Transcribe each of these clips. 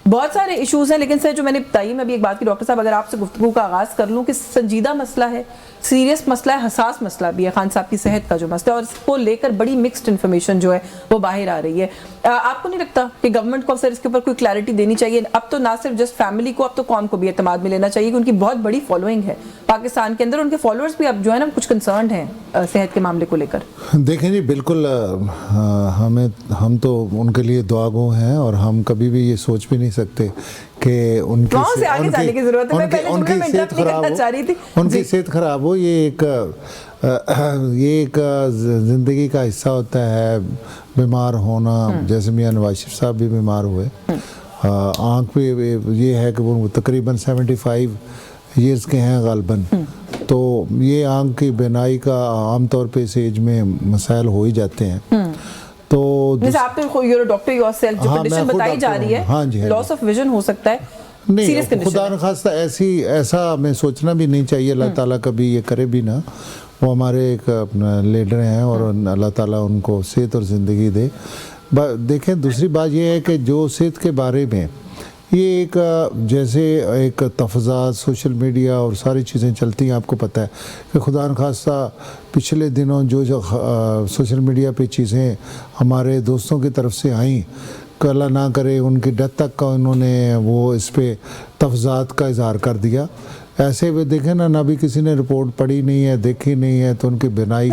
بہت سارے ایشوز ہیں، لیکن سر جو میں نے بتائی، میں ابھی ایک بات کی ڈاکٹر صاحب، اگر آپ سے گفتگو کا آغاز کر لوں کہ سنجیدہ مسئلہ ہے، سیریس مسئلہ ہے، حساس مسئلہ بھی ہے خان صاحب کی صحت کا جو مسئلہ ہے، اور اس کو لے کر بڑی مکسڈ انفارمیشن جو ہے وہ باہر آ رہی ہے. آپ کو نہیں لگتا کہ گورنمنٹ کو سر اس کے اوپر کوئی کلیئرٹی دینی چاہیے؟ اب تو نہ صرف جسٹ فیملی کو، اب تو قوم کو بھی اعتماد میں لینا چاہیے کہ ان کی بہت بڑی فالوئنگ ہے پاکستان کے اندر، ان کے فالوورز بھی اب جو ہے نا کچھ کنسرنڈ ہیں صحت کے معاملے کو لے کر. دیکھیں جی بالکل، ہم تو ان کے لیے دعا گو ہیں، اور ہم کبھی بھی یہ سوچ بھی نہیں سیکتے کہ ان کی صحت خراب ہو. یہ ایک زندگی کا حصہ ہوتا ہے بیمار ہونا. جیسے میاں نواز شریف صاحب بھی بیمار ہوئے، آنکھ پہ یہ ہے کہ وہ تقریباً 75 ایئرز کے ہیں غالباً، تو یہ آنکھ کی بینائی کا عام طور پہ اس ایج میں مسائل ہو ہی جاتے ہیں. تو جیسے آپ تو ڈاکٹر یور سیلف جو کنڈیشن بتائی جا رہی ہے، لاس آف ویژن ہو سکتا ہے، نہیں، خدا نخواستہ ایسا ہمیں سوچنا بھی نہیں چاہیے. اللہ تعالیٰ کبھی یہ کرے بھی نہ. وہ ہمارے ایک اپنا لیڈر ہیں، اور اللہ تعالیٰ ان کو صحت اور زندگی دے. دیکھیں دوسری بات یہ ہے کہ جو صحت کے بارے میں یہ ایک جیسے ایک تفضات سوشل میڈیا اور ساری چیزیں چلتی ہیں، آپ کو پتہ ہے کہ خدا نخواستہ پچھلے دنوں جو سوشل میڈیا پہ چیزیں ہمارے دوستوں کی طرف سے آئیں، کہ اللہ نہ کرے ان کی ڈیتھ تک کا انہوں نے وہ اس پہ تفضات کا اظہار کر دیا. ایسے وہ دیکھیں نہ بھی کسی نے رپورٹ پڑھی نہیں ہے، دیکھی نہیں ہے، تو ان کی بنائی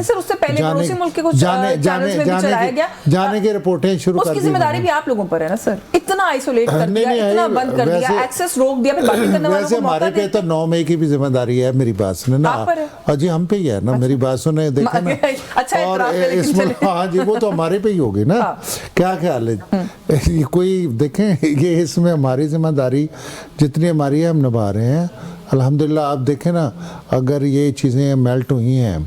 جانے کی رپورٹیں شروع کر دی. اس کی ذمہ داری بھی آپ لوگوں پر ہے نا سر، اتنا آئسولیٹ کر دیا، اتنا بند کر دیا، ایکسس روک دیا. ویسے ہمارے پہ تو 9 مئی کی بھی ذمہ داری ہے. میری بات سنیں نا جی، ہم پہ ہی ہے نا، میری بات سنیں، دیکھیں نا. اور اس میں ہاں جی، وہ تو ہمارے پہ ہی ہوگی نا. کیا خیال ہے کوئی دیکھیں، یہ اس میں ہماری ذمہ داری جتنی ہماری ہے ہم نبھا رہے ہیں الحمدللہ. آپ دیکھیں نا، اگر یہ چیزیں میلٹ ہوئی ہیں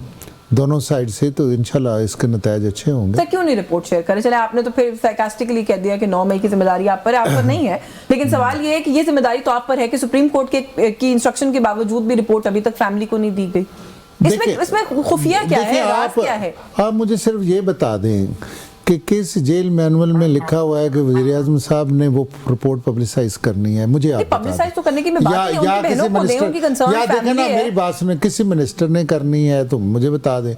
دونوں سائڈ سے تو انشاءاللہ اس کے نتائج اچھے ہوں گے. سر کیوں نہیں رپورٹ شیئر کریں؟ چلے آپ نے تو پھر سائیکاسٹکلی کہہ دیا کہ 9 مئی کی ذمہ داری آپ پر ہے، آپ پر نہیں ہے، لیکن سوال یہ ہے کہ یہ ذمہ داری تو آپ پر ہے کہ سپریم کورٹ کی انسٹرکشن کے باوجود بھی رپورٹ ابھی تک فیملی کو نہیں دی گئی. اس میں خفیہ کیا ہے، راز کیا ہے؟ آپ مجھے صرف یہ بتا دیں کہ کس جیل مینول میں لکھا ہوا ہے کہ وزیر اعظم صاحب نے وہ رپورٹ پبلسائز کرنی ہے؟ مجھے آپ پبلسائز تو کرنے کی میں بات نہیں، ان کی بہنوں کو دیں، ان کی کنسرن فیملی ہے. میری بات سنیں، کسی منسٹر نے کرنی ہے تو مجھے بتا دیں،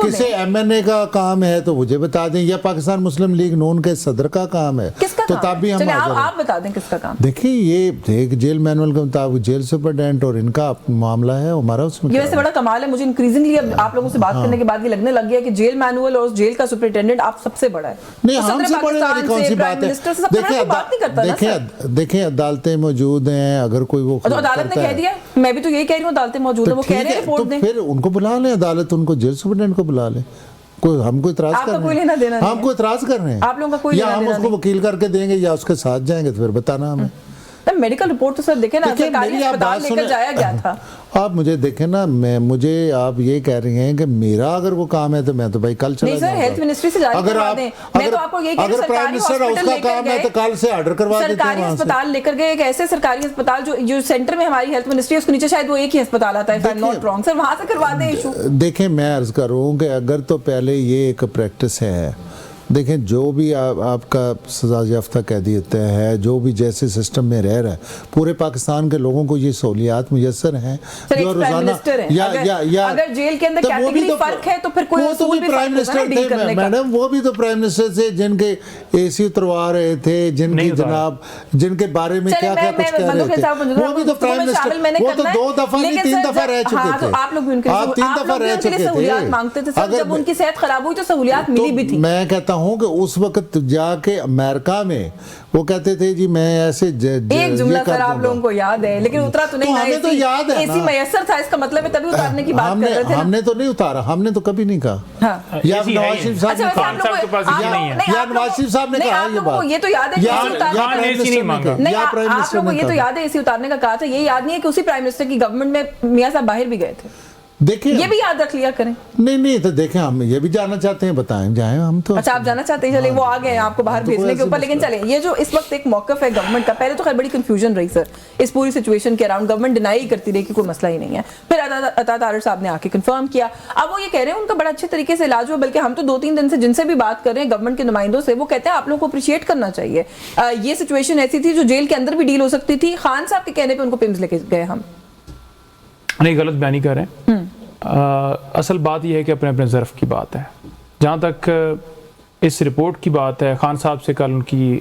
کسی ایم این اے کا کام ہے تو مجھے بتا دیں، یا پاکستان مسلم لیگ نون کے صدر کا کام ہے تو تب بھی ہم آپ بتا دیں کس کا کام. دیکھیں یہ ایک جیل مینول کے مطابق جیل سپرڈینٹ اور ان کا معاملہ ہے، ہمارا اس میں. یہ ویسے بڑا کمال ہے، مجھے انکریزنگلی اب آپ لوگوں سے بات کرنے کے بعد یہ لگنے لگ گیا کہ جیل مینول اور جیل کا سپرنٹینڈنٹ آپ سب سے بڑا ہے. نہیں، ہم سے بڑے والی کون سی بات ہے؟ دیکھیں عدالتیں موجود ہیں، اگر کوئی وہ عدالت نے کہہ دیا، میں بھی تو یہی کہہ رہی ہوں عدالتیں موجود ہیں، وہ کہہ رہے ہیں رپورٹ دیں، پھر ان کو بلا لیں عدالت، ان کو جیل سپرنٹینڈنٹ کو بلا لیں. ہم کو اعتراض کر رہے ہیں، ہم کو اعتراض کر رہے ہیں، یا ہم اس کو وکیل کر کے دیں گے یا اس کے ساتھ جائیں گے، تو پھر بتانا ہمیں. میڈیکل رپورٹ تو سر دیکھیں نا، سرکاری اسپتال لے کر جایا گیا تھا. آپ مجھے دیکھیں نا، مجھے آپ یہ کہہ رہی ہیں کہ میرا اگر وہ کام ہے تو میں تو بھائی کل چلا جاؤں گا. نہیں سر، ہیلتھ منسٹری سے جاری کروا دیں. میں تو آپ کو یہ کہہ رہی ہوں، سرکاری ہاسپٹل لے کر گئے، تو کل سے آرڈر کروا دیتے ہیں. سرکاری اسپتال لے کر گئے، ایک ایسے سرکاری اسپتال جو سینٹر میں ہماری ہیلتھ منسٹری ہے، اس کے نیچے شاید وہ ایک ہی اسپتال آتا ہے، if I'm not wrong. سر وہاں سے کروا دیں ایشو. دیکھیں میں عرض کروں کہ اگر تو پہلے یہ ایک پریکٹس ہے، دیکھیں جو بھی آپ کا سزا یافتہ قیدیت ہے، جو بھی جیسے سسٹم میں رہ رہا ہے، پورے پاکستان کے لوگوں کو یہ سہولیات میسر ہیں جو روزانہ اگر جیل کے اندر کیٹیگری فرق ہے تو پھر کوئی اصول بھی فرق ہوگا نا ڈیل کرنے کا. میڈم وہ بھی تو پرائم منسٹر تھے جن کے اے سی اتروا رہے تھے، جن کی جناب جن کے بارے میں کیا کیا کچھ کہہ رہے تھے، وہ بھی تو پرائم منسٹر، وہ تو 2 دفعہ نہیں 3 دفعہ رہ چکے تھے. آپ لوگ بھی ان کے 3 دفعہ رہ چکے تھے، سہولیات مانگتے تھے سر. جب ان کی صحت خراب ہوئی تو سہولیات ملی بھی تھی. میں کہتا ہوں کہ اس وقت جا کے امریکہ میں وہ کہتے تھے جی میں ایسے ایک جملہ سر آپ لوگوں کو یاد ہے، لیکن اترا تو نہیں. ہمیں تو یاد ہے، ایسی میسر تھا، اس کا مطلب ہے تبھی اتارنے کی بات کر رہے تھے. ہم نے تو نہیں اتارا، ہم نے تو کبھی نہیں کہا. یا نواز شریف صاحب نے کہا، یا نواز شریف صاحب نے کہا یہ بات. یہ تو یاد ہے یا پرائم منسٹر آپ لوگوں کو یہ تو یاد ہے اسی اتارنے کا کہا تھا. یہ یاد نہیں ہے کہ اسی پرائم منسٹر کی گورنمنٹ میں میاں صاحب باہر بھی گئے تھے. دیکھیں یہ بھی یاد رکھ لیا کریں. نہیں تو دیکھیں ہم یہ بھی جانا چاہتے ہیں, بتائیں جائیں ہم تو. اچھا آپ جانا چاہتے ہیں, چلیں وہ آ گئے ہیں آپ کو باہر بھیجنے کے اوپر, لیکن چلیں یہ جو اس وقت ایک موقف ہے گورنمنٹ کا, پہلے تو خیر بڑی کنفیوژن رہی سر اس پوری سچویشن کے اراؤنڈ, گورنمنٹ ڈینائی کرتی رہی کہ کوئی مسئلہ ہی نہیں ہے, پھر عطا طاہر صاحب نے آ کے کنفرم کیا, اب وہ یہ کہہ رہے ہیں ان کا بڑا اچھے طریقے سے علاج ہوا, بلکہ ہم تو 2-3 دن سے جن سے بھی بات کر رہے ہیں گورنمنٹ کے نمائندوں سے, وہ کہتے ہیں آپ لوگوں کو اپریشیٹ کرنا چاہیے, یہ سچویشن ایسی تھی جو جیل کے اندر بھی ڈیل ہو سکتی تھی, خان صاحب کے کہنے پہ ان کو پمز لے کے گئے ہم. نہیں غلط بیانی کر رہے ہیں, اصل بات یہ ہے کہ اپنے ظرف کی بات ہے. جہاں تک اس رپورٹ کی بات ہے, خان صاحب سے کل ان کی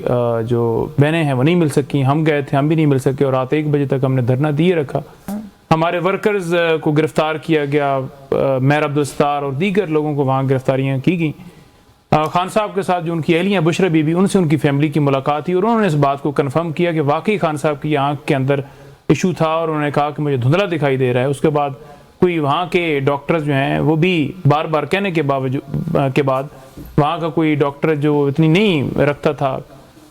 جو بہنیں ہیں وہ نہیں مل سکیں, ہم گئے تھے ہم بھی نہیں مل سکے, اور رات 1 بجے تک ہم نے دھرنا دیے رکھا. ہمارے ورکرز کو گرفتار کیا گیا, میر عبدالستار اور دیگر لوگوں کو وہاں گرفتاریاں کی گئیں. خان صاحب کے ساتھ جو ان کی اہلیہ بشرا بی بی, ان سے ان کی فیملی کی ملاقات تھی, اور انہوں نے اس بات کو کنفرم کیا کہ واقعی خان صاحب کی آنکھ کے اندر ایشو تھا, اور انہوں نے کہا کہ مجھے دھندلا دکھائی دے رہا ہے. اس کے بعد کوئی وہاں کے ڈاکٹرز جو ہیں وہ بھی بار بار کہنے کے بعد وہاں کا کوئی ڈاکٹر جو اتنی نہیں رکھتا تھا,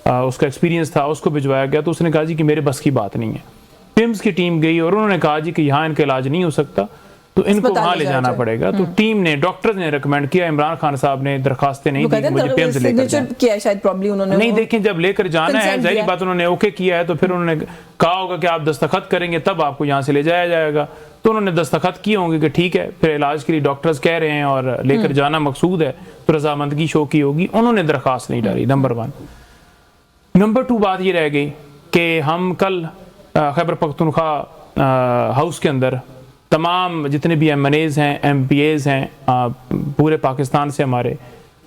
اس کا ایکسپیرینس تھا, اس کو بھجوایا گیا, تو اس نے کہا جی کہ میرے بس کی بات نہیں ہے. پمز کی ٹیم گئی اور انہوں نے کہا جی کہ یہاں ان کا علاج نہیں ہو سکتا تو ان کو وہاں لے جانا پڑے گا. تو ٹیم نے, ڈاکٹرز نے ریکمینڈ کیا, عمران خان صاحب نے درخواستیں نہیں دی کہ مجھے پمز لے کر جائیں. نہیں دیکھیں جب لے کر جانا ہے ظاہری بات انہوں نے اوکے کیا ہے, تو پھر انہوں نے کہا ہوگا کہ آپ دستخط کریں گے تب آپ کو یہاں سے لے جایا جائے گا, تو انہوں نے دستخط کیے ہوں گے کہ ٹھیک ہے پھر علاج کے لیے ڈاکٹرز کہہ رہے ہیں اور لے کر جانا مقصود ہے تو رضامندگی شو کی ہوگی. انہوں نے درخواست نہیں ڈالی, نمبر 1. نمبر 2 بات یہ رہ گئی کہ ہم کل خیبر پختونخوا ہاؤس کے اندر تمام جتنے بھی ایم این ایز ہیں, ایم پی ایز ہیں پورے پاکستان سے, ہمارے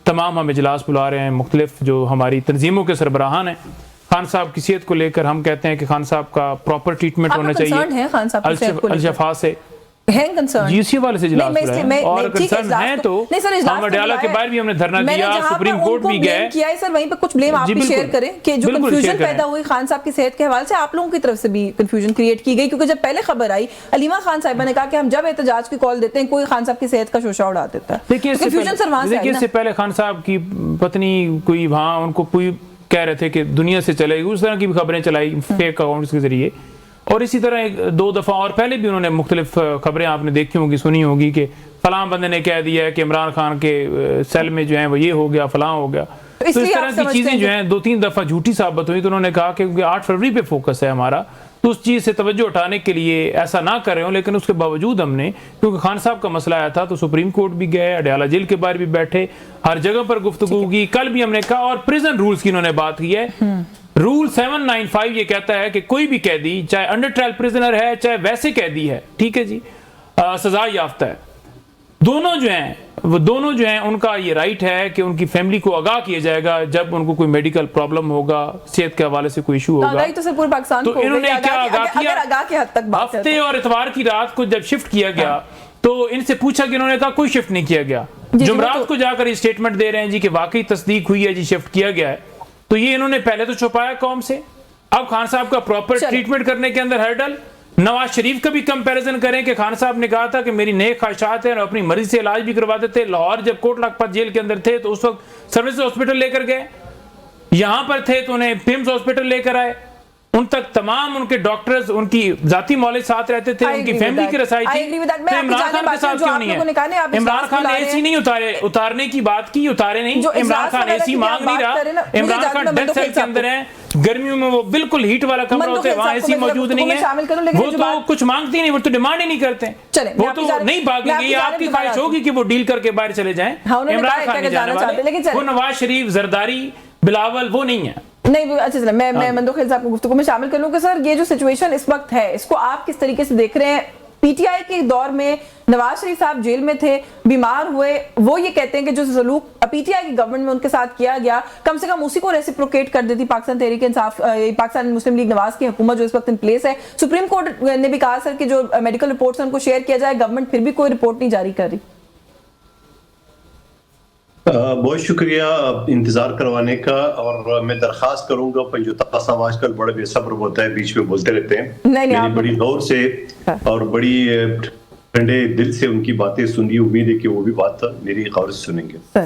تمام ہم اجلاس بلا رہے ہیں, مختلف جو ہماری تنظیموں کے سربراہان ہیں. خان صاحب کی صحت کو لے کر ہم کہتے ہیں کہ خان صاحب کا پراپر ٹریٹمنٹ ہونا چاہیے. الشفا سے جی اسی والے سے اجلاس بلایا, اور کنسرن ہیں تو ہم اڈیالہ کے باہر بھی ہم نے دھرنا دیا, سپریم کورٹ بھی گئے کیا ہے سر, وہیں پہ کچھ بلیم آپ بھی شیئر کریں کہ جو کنفیوژن پیدا ہوئی خان صاحب کی صحت کے حوالے سے, آپ لوگوں کی طرف سے بھی کنفیوژن کریٹ کی گئی, کیونکہ جب پہلے خبر آئی علیمہ خان صاحبہ نے کہا کہ ہم جب احتجاج کی کال دیتے ہیں کوئی خان صاحب کی صحت کا شوشہ اڑا دیتا ہے. کنفیوژن سر وہاں سے آئی نا. اس سے پہلے خان صاحب کی پتنی کوئی وہاں ان کو کوئی کہہ رہے تھے کہ دنیا سے چلے گی, اس طرح کی بھی خبریں چلائی فیک اکاؤنٹس کے ذریعے, اور اسی طرح 2 دفعہ اور پہلے بھی انہوں نے مختلف خبریں آپ نے دیکھی ہوں گی, سنی ہوگی کہ فلاں بندے نے کہہ دیا ہے کہ عمران خان کے سیل میں جو ہیں وہ یہ ہو گیا, فلاں ہو گیا. تو اس طرح کی چیزیں جو ہیں 2-3 دفعہ جھوٹی ثابت ہوئی, تو انہوں نے کہا کہ 8 فروری پہ فوکس ہے ہمارا, تو اس چیز سے توجہ اٹھانے کے لیے ایسا نہ کر رہے ہوں. لیکن اس کے باوجود ہم نے, کیونکہ خان صاحب کا مسئلہ آیا تھا, تو سپریم کورٹ بھی گئے, اڈیالہ جیل کے باہر بھی بیٹھے, ہر جگہ پر گفتگو کی. کل بھی ہم نے کہا, اور پریزن رولز کی انہوں نے بات کی ہے. رول 795 یہ کہتا ہے کہ کوئی بھی قیدی چاہے انڈر ٹرائل پریزنر ہے چاہے ویسے قیدی ہے, ٹھیک ہے جی, سزا یافتہ ہے, دونوں جو ہیں ان کا یہ رائٹ ہے کہ ان کی فیملی کو آگاہ کیا جائے گا جب ان کو کوئی میڈیکل پرابلم ہوگا, صحت کے حوالے سے کوئی ایشو ہوگا. تو انہوں نے کیا آگاہ کیا, ہفتے اور اتوار کی رات کو جب شفٹ کیا گیا تو ان سے پوچھا کہ انہوں نے کہا کوئی شفٹ نہیں کیا گیا. جمعرات کو جا کر یہ اسٹیٹمنٹ دے رہے ہیں جی کہ واقعی تصدیق ہوئی ہے جی, شفٹ کیا گیا ہے. تو یہ انہوں نے پہلے تو چھپایا قوم سے. اب خان صاحب کا پراپر ٹریٹمنٹ کرنے کے اندر ہرڈل. نواز شریف کا بھی کمپیریزن کریں کہ خان صاحب نے کہا تھا کہ میری نیک خواہشات ہیں اور اپنی مرضی سے علاج بھی کرواتے تھے. لاہور جب کوٹ لکھپت جیل کے اندر تھے تو اس وقت سروسز ہاسپٹل لے کر گئے, یہاں پر تھے تو انہیں پمز ہاسپٹل لے کر آئے, ان تک تمام ان کے ڈاکٹرز, ان کی ذاتی معالج ساتھ رہتے تھے, ان کی فیملی کی رسائی تھی. تو عمران خان کے ساتھ کیوں نہیں ہے؟ عمران خان نے اے سی نہیں اتارنے کی بات کی, اتارے نہیں. عمران خان اے سی مانگ نہیں رہا, عمران خان ڈیتھ سیل کے اندر ہیں, گرمیوں میں وہ بالکل ہیٹ والا کمرہ ہوتا ہے, وہاں اے سی موجود نہیں ہے. وہ تو کچھ مانگتی نہیں, وہ تو ڈیمانڈ ہی نہیں کرتے, وہ تو نہیں بھاگیں گے. یہ آپ کی خواہش ہوگی کہ وہ ڈیل کر کے باہر چلے جائیں. عمران خان نہیں جانے والے, وہ نواز شریف, زرداری, بلاول وہ نہیں ہیں. نہیں اچھا چلیں, میں مندوخیل صاحب کو گفتگو میں شامل کر لوں کہ سر یہ جو سچویشن اس وقت ہے اس کو آپ کس طریقے سے دیکھ رہے ہیں؟ پی ٹی آئی کے دور میں نواز شریف صاحب جیل میں تھے, بیمار ہوئے, وہ یہ کہتے ہیں کہ جو سلوک پی ٹی آئی کی گورنمنٹ میں ان کے ساتھ کیا گیا کم سے کم اسی کو ریسیپروکیٹ کر دیتی پاکستان تحریک انصاف, پاکستان مسلم لیگ نواز کی حکومت جو اس وقت ان پلیس ہے. سپریم کورٹ نے بھی کہا سر کہ جو میڈیکل رپورٹس ہیں ان کو شیئر کیا جائے, گورنمنٹ پھر بھی کوئی رپورٹ نہیں جاری کر رہی. بہت شکریہ انتظار کروانے کا, اور میں درخواست کروں گا پنجوتا صاحب آج کل بڑا بے صبر ہوتا ہے, بیچ میں بولتے رہتے ہیں. میں بڑی غور سے اور بڑی ٹھنڈے دل سے ان کی باتیں سنی, امید ہے کہ وہ بھی بات میری غور سے سنیں گے.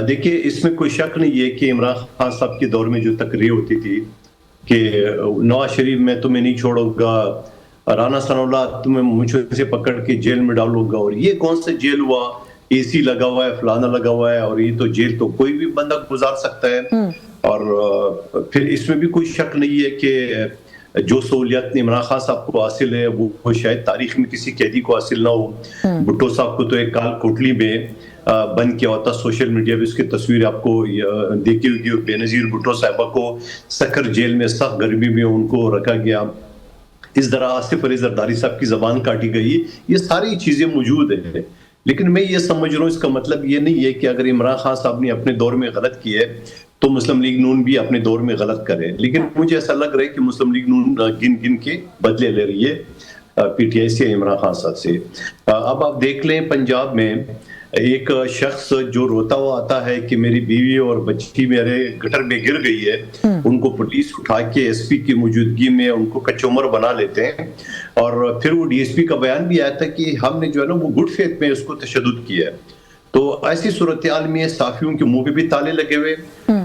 دیکھیے اس میں کوئی شک نہیں ہے کہ عمران خان صاحب کے دور میں جو تقریر ہوتی تھی کہ نواز شریف میں تمہیں نہیں چھوڑوں گا, رانا ثناءاللہ تمہیں مجھے سے پکڑ کے جیل میں ڈالوں گا، اور یہ کون سا جیل ہوا، اے سی لگا ہوا ہے، فلانا لگا ہوا ہے، اور یہ تو جیل تو کوئی بھی بندہ گزار سکتا ہے. اور پھر اس میں بھی کوئی شک نہیں ہے کہ جو سہولیات عمران خان صاحب کو حاصل ہے وہ شاید تاریخ میں کسی قیدی کو حاصل نہ ہو. بھٹو صاحب کو تو ایک کال کوٹلی میں بند کیا ہوتا، سوشل میڈیا پہ اس کی تصویر آپ کو دیکھی ہوگی. بے نظیر بھٹو صاحبہ کو سکر جیل میں سخت گرمی میں ان کو رکھا گیا. اس طرح آصف علی زرداری صاحب کی زبان کاٹی گئی. یہ ساری چیزیں موجود ہیں. لیکن میں یہ سمجھ رہا ہوں اس کا مطلب یہ نہیں ہے کہ اگر عمران خان صاحب نے اپنے دور میں غلط کی ہے تو مسلم لیگ نون بھی اپنے دور میں غلط کرے. لیکن مجھے ایسا لگ رہا ہے کہ مسلم لیگ نون گن گن کے بدلے لے رہی ہے پی ٹی آئی سے، عمران خان صاحب سے. اب آپ دیکھ لیں پنجاب میں ایک شخص جو روتا ہوا آتا ہے کہ میری بیوی اور بچی میرے گٹر میں گر گئی ہے، ان کو پولیس اٹھا کے ایس پی کی موجودگی میں ان کو کچومر بنا لیتے ہیں. اور پھر وہ ڈی ایس پی کا بیان بھی آیا تھا کہ ہم نے جو ہے نا وہ گڈ فیتھ میں اس کو تشدد کیا ہے. تو ایسی صورتحال میں صحافیوں کے منہ پہ بھی تالے لگے ہوئے،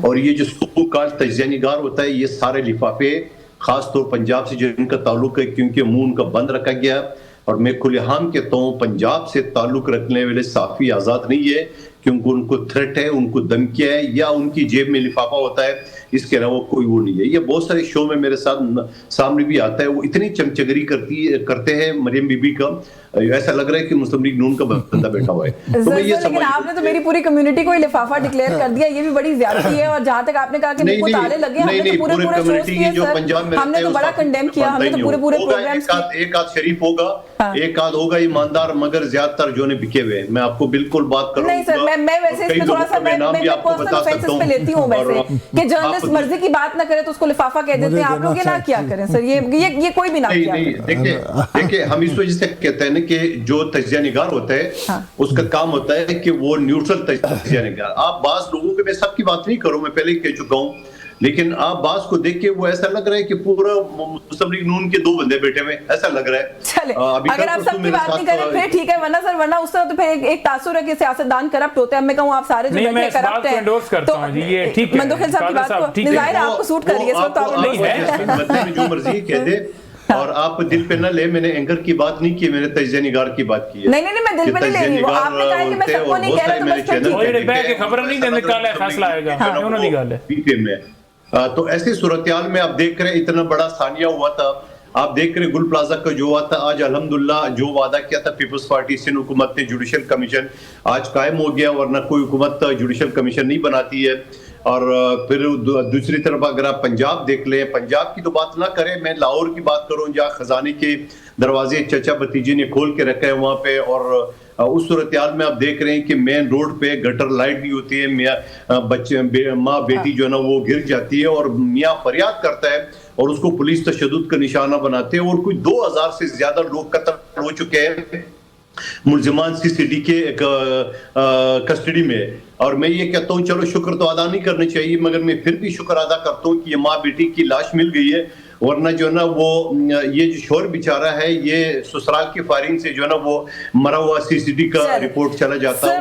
اور یہ جو سو کال تجزیہ نگار ہوتا ہے یہ سارے لفافے خاص طور پنجاب سے جن کا تعلق ہے کیونکہ منہ ان کا بند رکھا گیا. اور میں کھلے عام کہتا ہوں پنجاب سے تعلق رکھنے والے صحافی آزاد نہیں ہے، کیونکہ ان کو تھریٹ ہے، ان کو دھمکیاں ہے، یا ان کی جیب میں لفافہ ہوتا ہے، اس کے علاوہ کوئی وہ نہیں ہے. یہ بہت سارے شو میں میرے ساتھ سامنے بھی آتا ہے. وہ اتنی چمچگری کرتے ہیں مریم بی بی کا، ایسا لگ رہا ہے کہ مسلم لیگ نون کا بندہ بیٹھا ہوا ہے. تو میں یہ لیکن آپ نے تو میری پوری کمیونٹی کو لفافہ ڈکلیئر کر دیا، یہ بھی بڑی زیادتی ہے. اور جہاں تک آپ نے کہا کہ ان کو تالے لگے، ہم نے تو پورے شوز کیے سر، ہم نے تو بڑا کنڈیم کیا، ہم نے تو پورے پروگرامز کیے. ایک آدھ شریف ہوگا، ایک آدھ ہوگا ایماندار، مگر زیادہ تر جو نے بکے ہوئے. میں آپ کو بالکل بات کروں. نہیں سر، میں ویسے اس پہ تھوڑا سا میں پرسنل افینسز پہ لیتی ہوں ویسے کہ جرنلسٹ مرضی کی بات نہ کرے تو اس کو لفافہ کہہ دیتے ہیں. آپ لوگ یہ نہ کیا کریں سر، یہ کوئی بھی نہ کیا کریں. دیکھیں ہم اس وجہ سے کہتے ہیں کہ جو تجزیہ نگار ہوتا ہے اس کا کام ہوتا ہے کہ وہ نیوٹرل تجزیہ نگار. آپ بعض لوگوں کے، میں سب کی بات نہیں کروں، میں پہلے ہی کہہ چکا ہوں، لیکن آپ بعض کو دیکھ کے وہ ایسا لگ رہا ہے کہ پورا مسلم لیگ نون کے دو بندے بیٹھے ہوئے، ایسا لگ رہا ہے. چلے اگر آپ سب کی بات نہیں کریں پھر ٹھیک ہے، ورنہ اس طرح تو پھر ایک تاثر ہے کہ سیاستدان کرپٹ ہوتے ہیں. میں کہوں آپ سارے جو بیٹھے کرپٹ ہیں، تو مندوخیل صاحب کی بات کو ظاہر آپ کو سوٹ کر رہی ہے اس وقت. آپ جو مرضی کہہ دے، اور آپ دل پہ نہ لے، میں نے اینکر کی بات نہیں کی، میں نے تجزیہ نگار کی بات کی ہے. نہیں میں دل پہ نہیں لے رہی ہوں. آپ نے کہا کہ میں سب کو نہیں کہہ رہا، تو بس ٹھیک ہے. خبر نہیں دینے کا فیصلہ آئے گا، انہوں نے نکالا ہے. تو ایسی صورتحال میں آپ دیکھ رہے اتنا بڑا ثانیہ ہوا تھا. آپ دیکھ رہے گل پلازا کا جو ہوا تھا، آج الحمدللہ جو وعدہ کیا تھا پیپلز پارٹی سندھ حکومت نے جوڈیشل کمیشن، آج قائم ہو گیا، ورنہ کوئی حکومت جوڈیشل کمیشن نہیں بناتی ہے. اور پھر دوسری طرف اگر آپ پنجاب دیکھ لیں، پنجاب کی تو بات نہ کریں، میں لاہور کی بات کروں جہاں خزانے کے دروازے چچا بھتیجے نے کھول کے رکھے ہیں وہاں پہ. اور اس صورتحال میں آپ دیکھ رہے ہیں کہ مین روڈ پہ گٹر لائٹ نہیں ہوتی ہے، بچے ماں بیٹی جو ہے نا وہ گر جاتی ہے، اور میاں فریاد کرتا ہے اور اس کو پولیس تشدد کا نشانہ بناتے ہیں. اور کوئی 2000 سے زیادہ لوگ قتل ہو چکے ہیں ملزمان سی سی ڈی کے کسٹڈی میں. اور میں یہ کہتا ہوں چلو شکر تو ادا نہیں کرنا چاہیے، مگر میں پھر بھی شکر ادا کرتا ہوں کہ یہ ماں بیٹی کی لاش مل گئی ہے. ورنہ جو ہے نا وہ یہ جو شور بیچارہ ہے، یہ سسرال کی فائرنگ سے جو ہے نا وہ مرا ہوا سی سی ڈی کا رپورٹ چلا جاتا ہے.